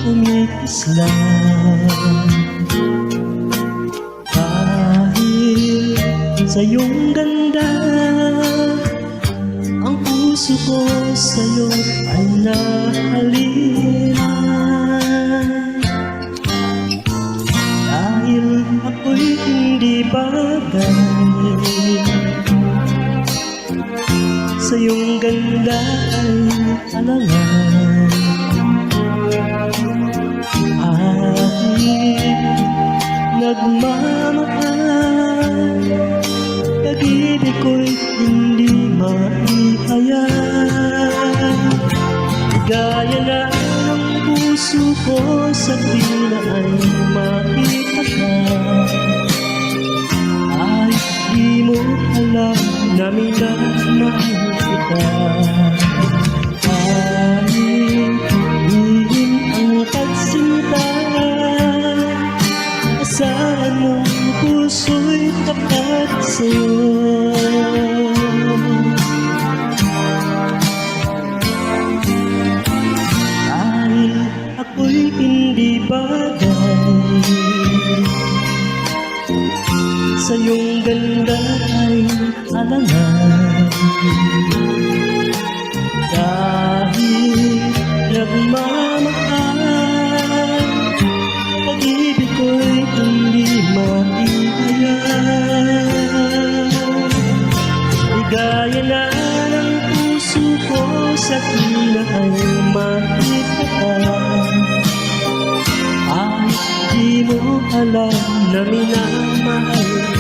umiislang. Dahil sa iyong ganda, ang puso ko sa'yo ay nahalinan. Dahil ako'y hindi bagay, sa iyong ganda ay alangan. Aking nagmamahal, pag-ibig ko'y hindi maihayag. Gaya na ng puso ko sa tila ay maitatak, ay di mo alam na minamahal kita. Pahingin ang pagsinta, asahan mong puso'y tapat sa'yo. Dahil ako'y hindi bagay, sa iyong ganda ay alangan. Dahil nagmamahal, pag-ibig ko'y hindi maihayag. Ligaya na ng puso ko sa tila ay maitatak, ay di mo alam na minamahal